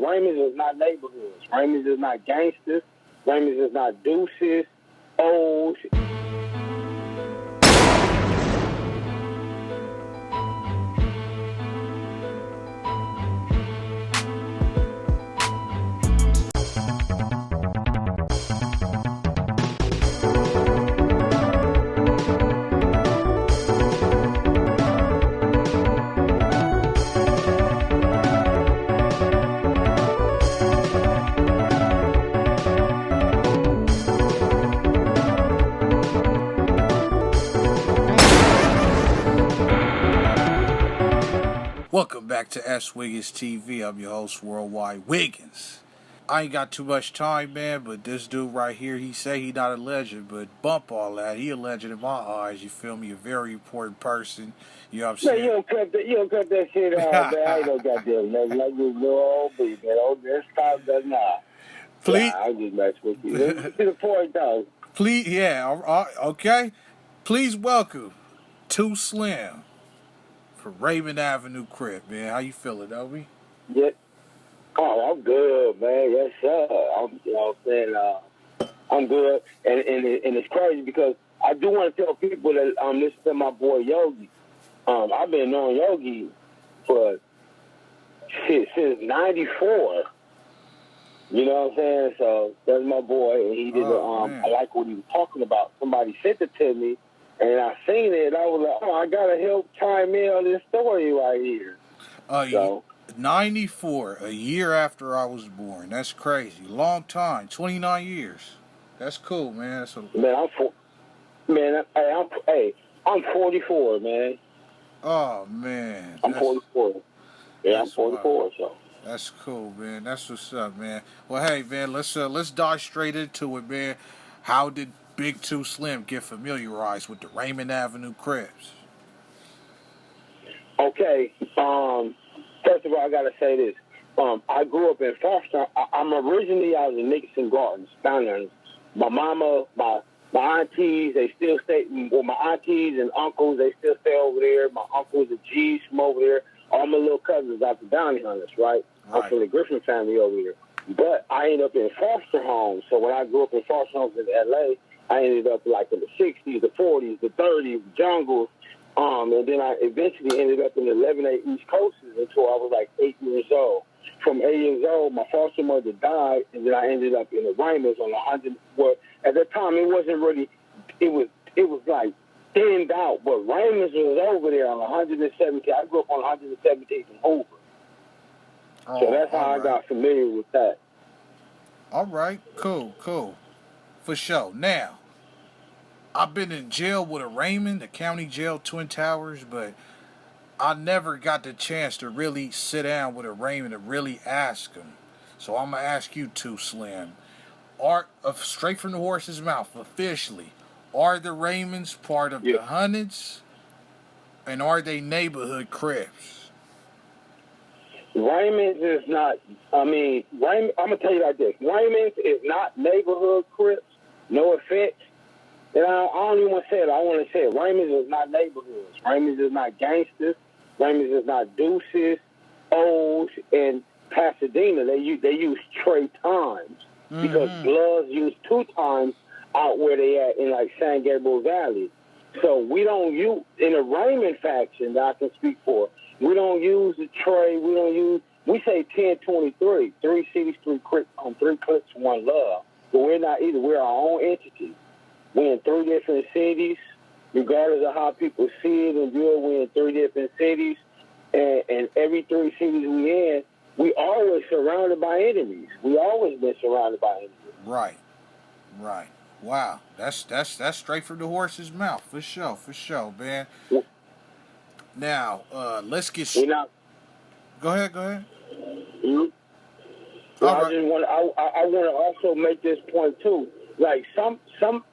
Raymond's is not neighborhoods. Raymond's is not gangsters. Raymond's is not deuces, O's. Welcome back to S.WigginsTV. I'm your host, Worldwide Wiggins. I ain't got too much time, man, but this dude right here, he say he not a legend, but bump all that. He a legend in my eyes, you feel me? A very important person. You know what I'm saying? Man, you don't cut that shit out, man. I ain't no goddamn legend. Like you know, man. Oh, this time does not. Please. I'll just mess with you. To the point, though. Please, yeah, okay. Please welcome Too Slim for Raymond Avenue CRIP, man. How you feeling, Obi? Yeah. Oh, I'm good, man. Yes, sir. You know what I'm saying? I'm good. And it's crazy because I do want to tell people that listen to my boy Yogi. I've been knowing Yogi for since '94. You know what I'm saying? So that's my boy, and he did. I like what he was talking about. Somebody sent it to me, and I seen it. And I was like, I gotta help chime in on this story right here. So 94, a year after I was born. That's crazy. Long time, 29 years. That's cool, man. I'm 44, man. Oh man, I'm 44. Yeah, I'm 44. So that's cool, man. That's what's up, man. Well, hey, man, let's dive straight into it, man. How did Big Too Slim get familiarized with the Raymond Avenue Crips? Okay. First of all, I gotta say this. I grew up in Foster. I'm originally out of Nicholson Gardens, down there. My mama, my aunties, they still stay. Well, my aunties and uncles, they still stay over there. My uncles, the G's from over there. All my little cousins out the Bounty Hunters, right? I'm from the Griffin family over here. But I ended up in foster homes. So when I grew up in foster homes in L.A., I ended up like in the 60s, the 40s, the 30s, the jungles. And then I eventually ended up in the 11A East Coast until I was like 8 years old. From 8 years old, my foster mother died, and then I ended up in the Raymonds on 100. Well, at that time, it wasn't really. It was like thinned out, but Raymonds was over there on 117th. I grew up on 117th in Hoover. So that's how I got familiar with that. All right, cool. For sure. Now, I've been in jail with a Raymond, the county jail, Twin Towers, but I never got the chance to really sit down with a Raymond and really ask him. So I'm going to ask you Too Slim. Straight from the horse's mouth, officially, are the Raymonds part of the Hundreds, and are they neighborhood Crips? Raymond's is not, I'm going to tell you like this. Raymond's is not neighborhood Crips, no offense. And I don't even want to say it. I want to say it. Raymond's is not neighborhoods. Raymond's is not gangsters. Raymond's is not deuces, O's, and Pasadena. They use Trey times because Bloods use 2 times out where they at in like San Gabriel Valley. So we don't use, in the Raymond faction that I can speak for, we don't use the Trey. We say 1023, 3 cities, 3 clips, 3 clips, 1 love. But we're not either. We're our own entity. We're in 3 different cities, regardless of how people see it and view it. We're in 3 different cities, and every 3 cities we in, we always surrounded by enemies. We always been surrounded by enemies. Right. Wow, that's straight from the horse's mouth, for sure, man. Now, let's get. Go ahead. Mm-hmm. I want to also make this point too. Like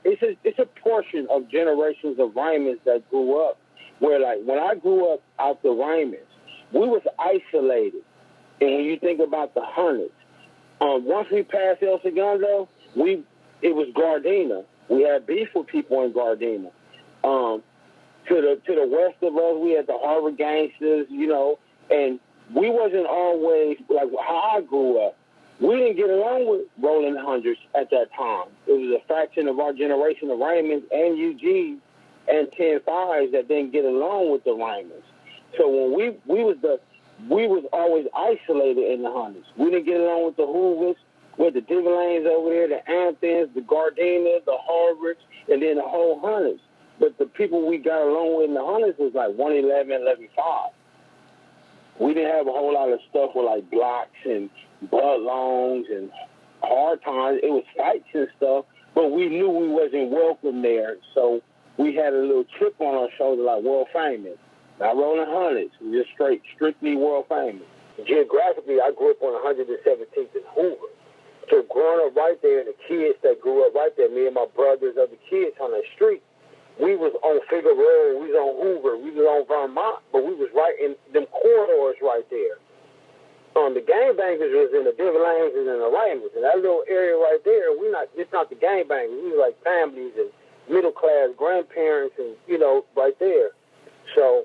it's a portion of generations of Raymonds that grew up where, like, when I grew up out the Raymonds, we was isolated. And when you think about the Hundreds, once we passed El Segundo, it was Gardena. We had beef with people in Gardena. To the west of us, we had the Harvard gangsters, you know, and we wasn't always, like how I grew up, we didn't get along with rolling hundreds at that time. It was a fraction of our generation of Raymonds and UGs and 10-5s that didn't get along with the Raymonds. So when we was always isolated in the hundreds. We didn't get along with the Hoovers, with the Divelanes over there, the Anthons, the Gardinas, the Harvards, and then the whole hundreds. But the people we got along with in the hundreds was like 111, 11-5. We didn't have a whole lot of stuff with like blocks and butt longs and hard times. It was fights and stuff, but we knew we wasn't welcome there. So we had a little chip on our shoulder like world famous. Not rolling hundreds, we just strictly world famous. Geographically, I grew up on 117th and Hoover. So growing up right there, and the kids that grew up right there, me and my brothers, other kids on the street, we was on Figueroa, we was on Hoover, we was on Vermont, but we was right in them corridors right there. The gangbangers was in the Divelanes and in the Raymonds, and that little area right there, it's not the gangbangers, we was like families and middle class grandparents and, right there. So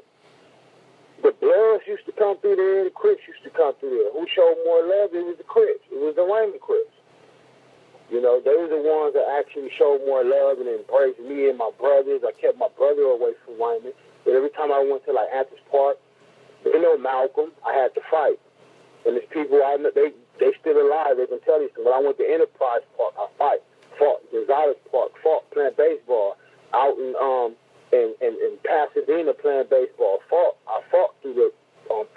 the Bloods used to come through there, the Crips used to come through there. Who showed more love? It was the Crips. It was the Raymond Crips. They were the ones that actually showed more love and embraced me and my brothers. I kept my brother away from Raymond. But every time I went to, like, Anthony's Park, Malcolm, I had to fight. And there's people I know, they still alive. They can tell you. So when I went to Enterprise Park, I fought Gonzalez Park, playing baseball out in Pasadena playing baseball. I fought through the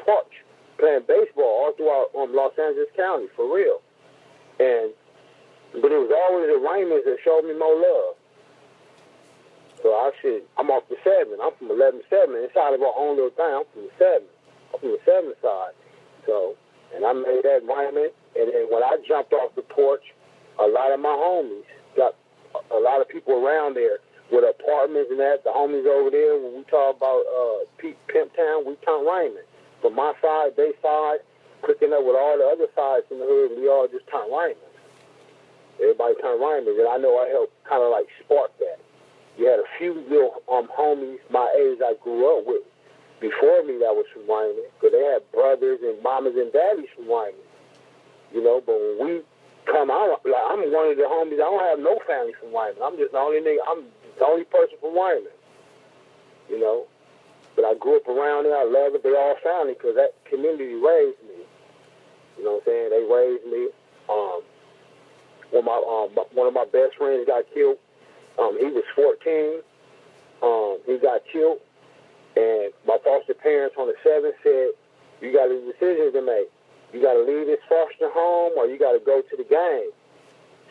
parks playing baseball all throughout Los Angeles County, for real. But it was always the Raymonds that showed me more love. So I'm off the 7. I'm from 11-7. Inside of our own little thing, I'm from the 7. I'm from the 7 side. So, and I made that Raymond. And then when I jumped off the porch, a lot of my homies got a lot of people around there with apartments and that. The homies over there, when we talk about Pimp Town, we turn Raymond. From my side, they side, clicking up with all the other sides in the hood, we all just turn Raymond. Everybody turned Raymond, and I know I helped kind of like spark that. You had a few little homies my age I grew up with before me that was from Raymond, because they had brothers and mamas and daddies from Raymond. But when we come out, like, I'm one of the homies. I don't have no family from Raymond. I'm just the only nigga. I'm the only person from Raymond. But I grew up around there. I love it. They all family because that community raised me. You know what I'm saying? They raised me. When one of my best friends got killed, he was 14. He got killed, and my foster parents on the 7th said, "You got a decision to make. You got to leave this foster home, or you got to go to the gang."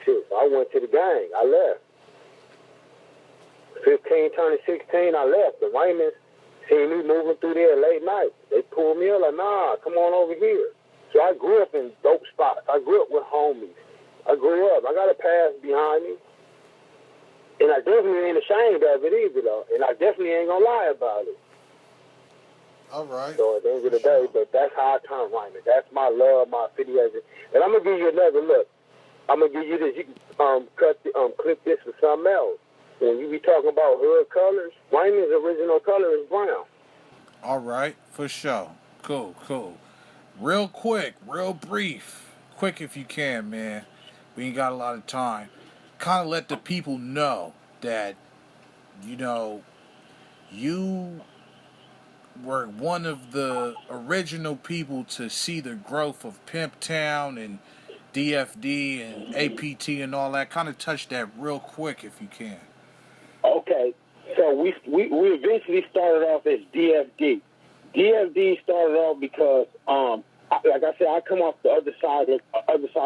Shit, so I went to the gang. I left. 15, turning 16, I left. The Raymonds seen me moving through there late night. They pulled me up like, "Nah, come on over here." So I grew up in dope spots. I grew up with homies. I grew up. I got a past behind me. And I definitely ain't ashamed of it either, though. And I definitely ain't going to lie about it. All right. So at the end of the day, but that's how I turn Raymond. That's my love, my affiliation. And I'm going to give you another look. I'm going to give you this. You can clip this for something else. When you be talking about hood colors, Raymond's original color is brown. All right, for sure. Cool. Real quick, real brief. Quick if you can, man. We ain't got a lot of time. Kind of let the people know that, you were one of the original people to see the growth of Pimp Town and DFD and APT and all that. Kind of touch that real quick if you can. Okay, so we eventually started off as DFD. DFD started off because, like I said, I come off the other side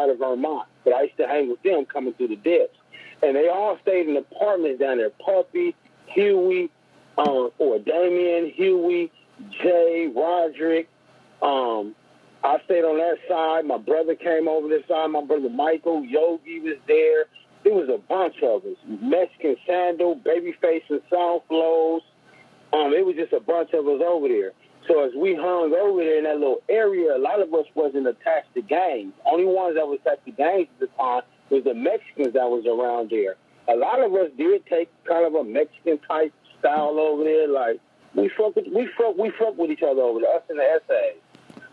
of Vermont, but I used to hang with them coming through the dips. And they all stayed in apartments down there. Puppy, Huey, or Damien, Huey, Jay, Roderick. I stayed on that side. My brother came over this side. My brother Michael, Yogi was there. It was a bunch of us. Mexican Sandal, Babyface and Soundflows. It was just a bunch of us over there. So as we hung over there in that little area, a lot of us wasn't attached to gangs. Only ones that was attached to gangs at the time was the Mexicans that was around there. A lot of us did take kind of a Mexican type style over there. Like we fuck with each other over there, us and the essays.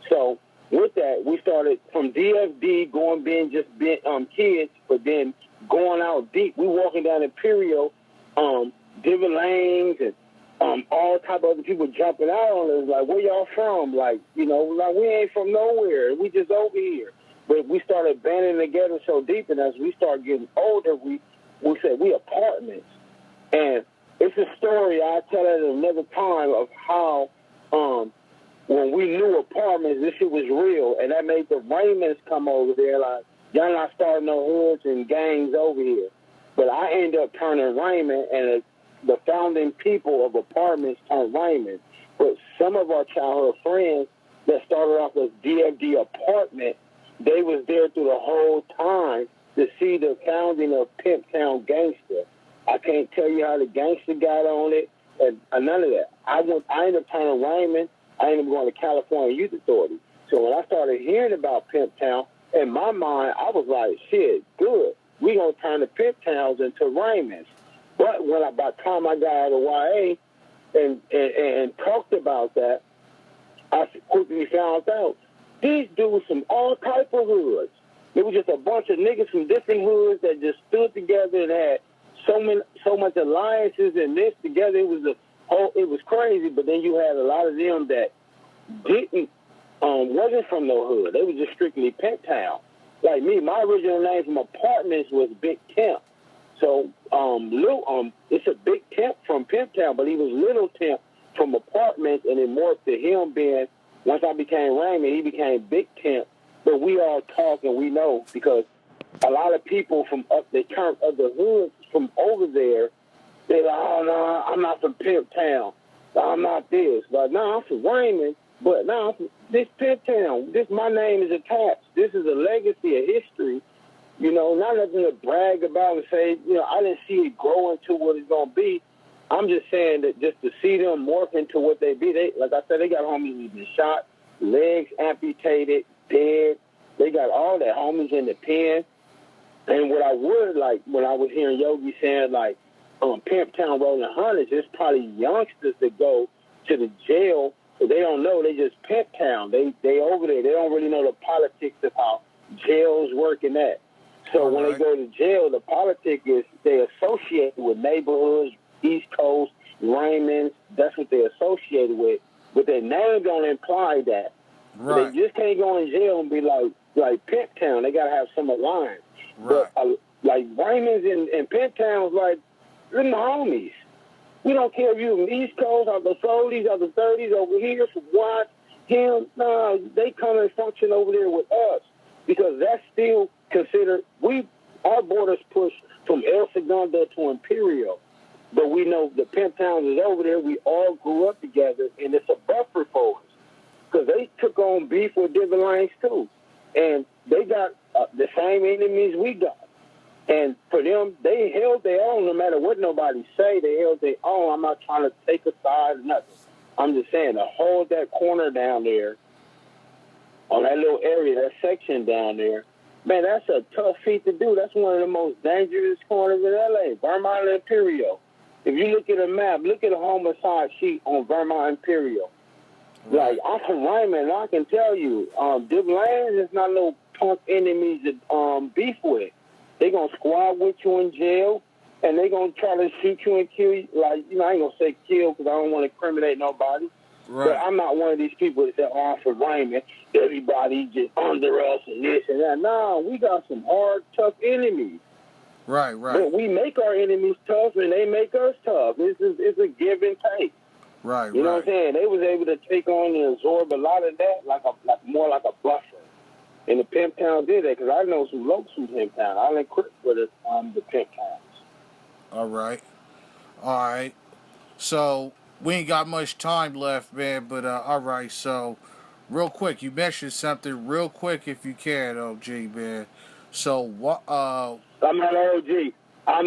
So with that, we started from DFD being kids, but then going out deep. We walking down Imperial, different lanes, and all type of other people jumping out on us, like, where y'all from? Like, you know, like, we ain't from nowhere. We just over here. But we started banding together so deep, and as we started getting older, we said we apartments. And it's a story I tell at another time of how when we knew apartments, this shit was real, and that made the Raymonds come over there, like, y'all not starting no hoods and gangs over here. But I ended up turning Raymond, and the founding people of apartments turned Raymond. But some of our childhood friends that started off as DFD apartment, they was there through the whole time to see the founding of Pimp Town Gangster. I can't tell you how the gangster got on it, and none of that. I ended up turning Raymond. I ended up going to California Youth Authority. So when I started hearing about Pimp Town, in my mind, I was like, shit, good. We gonna turn the Pimp Towns into Raymonds. But by the time I got out of YA and talked about that, I quickly found out these dudes from all type of hoods. It was just a bunch of niggas from different hoods that just stood together and had so much alliances and this together. It was crazy. But then you had a lot of them that wasn't from no hood. They was just strictly Pimp Town. Like me, my original name from apartments was Big Temp. So it's a Big Temp from Pimp Town, but he was Little Temp from apartments, and it morphed to him being, once I became Raymond, he became Big Temp. But we all talk and we know, because a lot of people from the hood from over there, they're like, oh, no, I'm not from Pimp Town. I'm not this. But no, I'm from Raymond. But no, this Pimp Town, my name is attached. This is a legacy, a history. You know, not nothing to brag about and say, you know, I didn't see it grow into what it's going to be. I'm just saying that just to see them morph into what they be, like I said, they got homies who've been shot, legs amputated, dead. They got all that homies in the pen. And what I would like, when I was hearing Yogi saying, like, Pimp Town rolling hundreds, it's probably youngsters that go to the jail. So they don't know. They just Pimp Town. They over there. They don't really know the politics of how jails work and that. So when they go to jail, the politics is they associate with neighborhoods, East Coast, Raymonds. That's what they're associated with. But their name don't imply that. Right. They just can't go in jail and be like Pimp Town. They got to have some alliance. Right. But like Raymonds and Pimp Towns, like, them homies. We don't care if you're from East Coast or the 40s or the 30s over here from Watts, him. No, they come and function over there with us because that's still considered. Our borders push from El Segundo to Imperial, but we know the Pimp Towns is over there. We all grew up together, and it's a buffer for us because they took on beef with different lanes too, and they got the same enemies we got. And for them, they held their own no matter what nobody say. They held their own. I'm not trying to take a side or nothing. I'm just saying to hold that corner down there on that little area, that section down there, man, that's a tough feat to do. That's one of the most dangerous corners in L.A., Vermont and Imperial. If you look at a map, look at a homicide sheet on Vermont Imperial. Right. Like, I'm from Raymond, and I can tell you, them lands is not no punk enemies to beef with. They gonna squad with you in jail, and they gonna try to shoot you and kill you. Like, you know, I ain't gonna say kill because I don't want to incriminate nobody. Right. But I'm not one of these people that say, oh, I'm from Raymond. Everybody just under us and this and that. No, we got some hard, tough enemies. Right. But we make our enemies tough, and they make us tough. It's a give and take. Right. You know what I'm saying? They was able to take on and absorb a lot of that, more like a buffer. And the Pimp Town did that because I know some locals from Pimp Town. I didn't quit for the Pimp Towns. All right. So we ain't got much time left, man. But all right. So real quick, you mentioned something real quick if you can, OG, man. So what? I'm not OG. I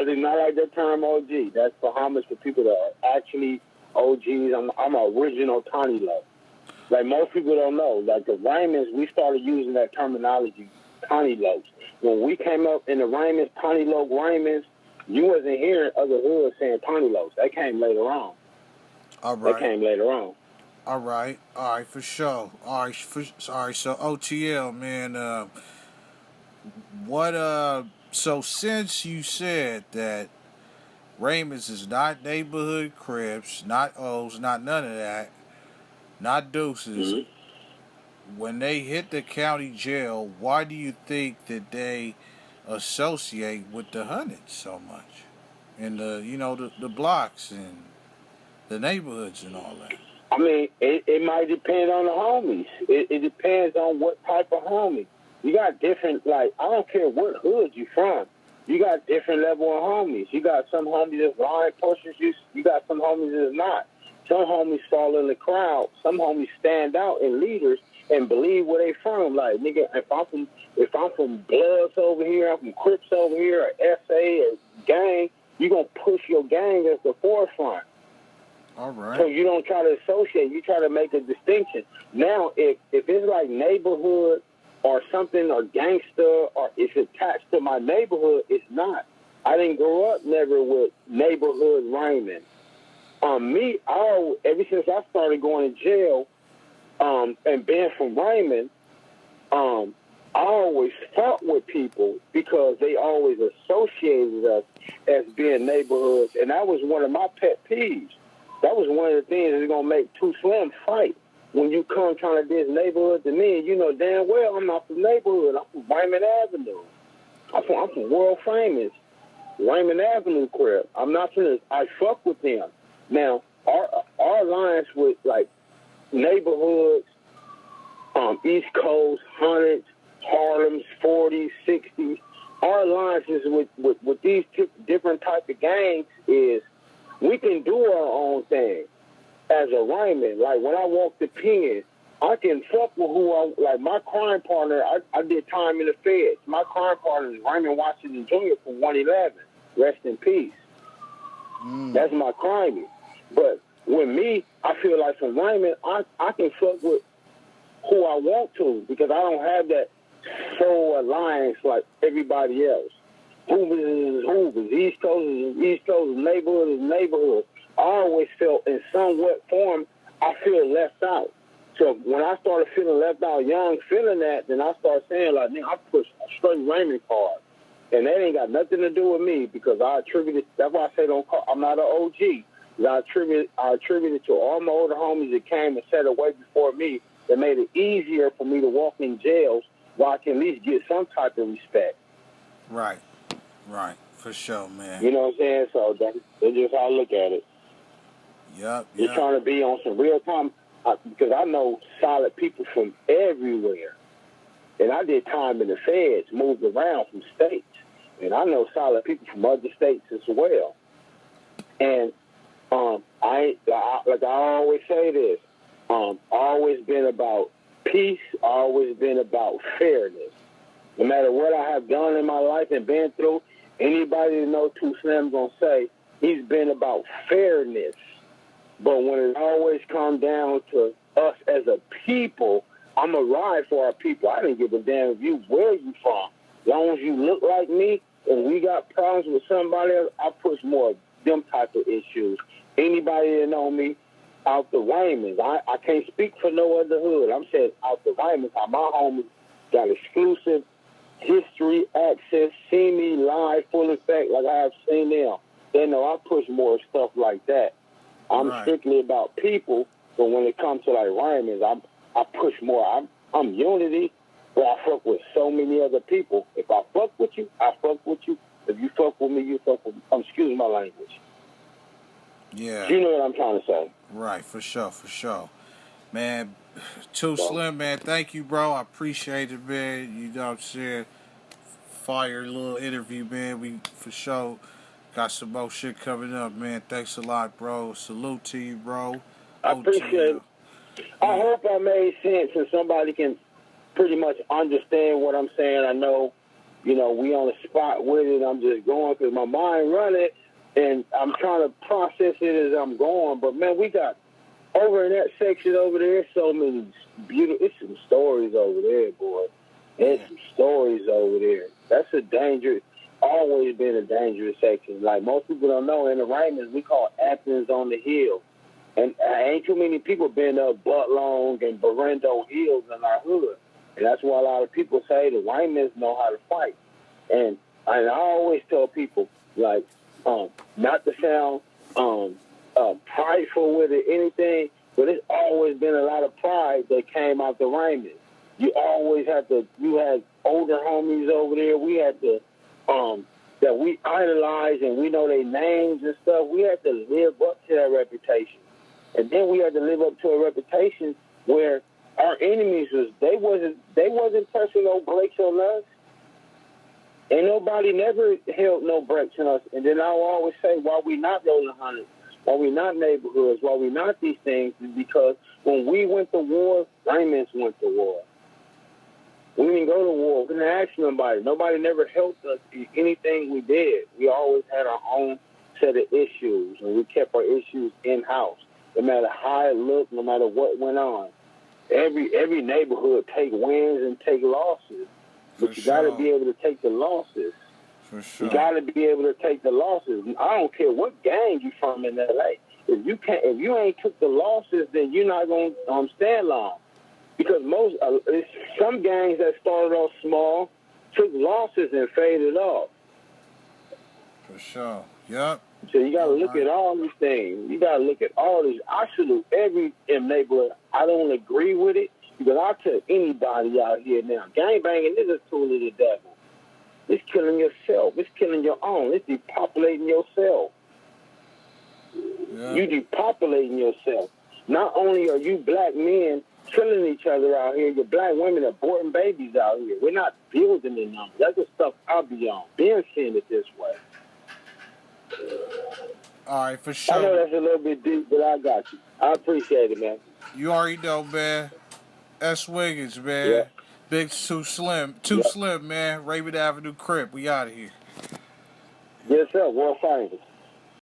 do not like that term OG. That's for homage for people that are actually OGs. I'm an original Tiny Low. Like, most people don't know. Like, the Raymonds, we started using that terminology, Tiny Lows. When we came up in the Raymonds, Tiny Low Raymonds, you wasn't hearing other hoods saying Tiny Lows. That came later on. All right. That came later on. All right, for sure. All right. So OTL, man. What? So since you said that Raymond's is not neighborhood Crips, not O's, not none of that, not Deuces. Mm-hmm. When they hit the county jail, why do you think that they associate with the hundreds so much, and the blocks and the neighborhoods and all that? I mean, it might depend on the homies. It depends on what type of homie. You got different, like, I don't care what hood you from. You got different level of homies. You got some homies that's line pushers. You got some homies that's not. Some homies fall in the crowd. Some homies stand out in leaders and believe where they from. Like, nigga, if I'm from Bloods over here, I'm from Crips over here, or SA or gang, you gonna push your gang as the forefront. All right. So you don't try to associate. You try to make a distinction. Now, if it's like neighborhood or something or gangster or it's attached to my neighborhood, it's not. I didn't grow up never with neighborhood Raymond. Ever since I started going to jail and being from Raymond, I always fought with people because they always associated us as being neighborhoods, and that was one of my pet peeves. That was one of the things that's going to make Too Slim fight. When you come trying to diss neighborhood to me, you know damn well I'm not from neighborhood. I'm from Raymond Avenue. I'm from world famous Raymond Avenue Crip. I'm not from I fuck with them. Now, our alliance with, like, neighborhoods, East Coast, hundreds, Harlem's, 40s, 60s, our alliances with these different type of gangs is we can do our own thing as a Raymond. Like, when I walk the pen, I can fuck with like, my crime partner, I did time in the feds. My crime partner is Raymond Washington Jr. from 111. Rest in peace. That's my crime. But with me, I feel like from Raymond, I can fuck with who I want to because I don't have that soul alliance like everybody else. Hoovers is Hoovers. East Coast is East Coast. Neighborhood is neighborhood. I always felt in some way form I feel left out. So when I started feeling left out young, feeling that, then I started saying, like, nigga, I push a straight Raymond card. And that ain't got nothing to do with me because I attribute it. That's why I say I'm not an OG. I attribute it to all my older homies that came and set away before me that made it easier for me to walk in jails where I can at least get some type of respect. Right, for sure, man. You know what I'm saying? So that's just how I look at it. Yep. Just trying to be on some real time because I know solid people from everywhere. And I did time in the feds, moved around from states. And I know solid people from other states as well. And I always say this, always been about peace, always been about fairness. No matter what I have done in my life and been through, anybody that knows Too Slim gonna say he's been about fairness. But when it always comes down to us as a people, I'm a ride for our people. I didn't give a damn if you where you from. As long as you look like me and we got problems with somebody else, I push more of them type of issues. Anybody that know me out the Raymonds, I can't speak for no other hood. I'm saying out the Raymonds, how my homies got exclusive history, access, see me live, full effect, like I have seen them. They know I push more stuff like that. I'm strictly about people, but when it comes to like Raymonds, I push more. I'm unity, but I fuck with so many other people. If I fuck with you, I fuck with you. If you fuck with me, you fuck with me. Excuse my language. Yeah. You know what I'm trying to say. Right, for sure. Man, Too Slim, man, thank you, bro. I appreciate it, man. You know what I'm saying? Fire little interview, man. We, for sure, got some more shit coming up, man. Thanks a lot, bro. Salute to you, bro. I appreciate it. I hope I made sense and somebody can pretty much understand what I'm saying. I know, we on the spot with it. I'm just going because my mind running, and I'm trying to process it as I'm going. But, man, we got over in that section over there so many beautiful – it's some stories over there, boy. There's some stories over there. That's always been a dangerous section. Like most people don't know, in the Raymonds, we call Athens on the Hill. And ain't too many people been up Butt Long and Berendo Hills in our hood. And that's why a lot of people say the Raymond's know how to fight. And I always tell people, like, not to sound prideful with it, anything, but it's always been a lot of pride that came out the Raymond. You always you had older homies over there. We had to, that we idolize and we know their names and stuff. We had to live up to that reputation. And then we had to live up to a reputation where our enemies they wasn't pressing no brakes on us. And nobody never held no brakes on us. And then I will always say, why we not rolling hundreds, why we not neighborhoods, why we not these things, is because when we went to war, Raymonds went to war. We didn't go to war. We didn't ask nobody. Nobody never helped us in anything we did. We always had our own set of issues, and we kept our issues in-house. No matter how it looked, no matter what went on. Every neighborhood take wins and take losses. But you got to be able to take the losses. For sure. You got to be able to take the losses. I don't care what gang you from in L.A. If you ain't took the losses, then you're not going to stand long. Because some gangs that started off small took losses and faded off. For sure. Yep. So you got to look at all these things. You got to look at all these. I salute every neighborhood. I don't agree with it because I'll tell anybody out here now, gangbanging is a tool of the devil. It's killing yourself. It's killing your own. It's depopulating yourself. Yeah. You depopulating yourself. Not only are you black men killing each other out here, your black women are aborting babies out here. We're not building the numbers. That's the stuff I'll be on. Being seeing it this way. All right, for sure. I know that's a little bit deep, but I got you. I appreciate it, man. You already know, man. S.Wiggins, man. Yeah. Big Too Slim, man. Raymond Avenue, CRIP. We out of here. Yes, sir. World famous.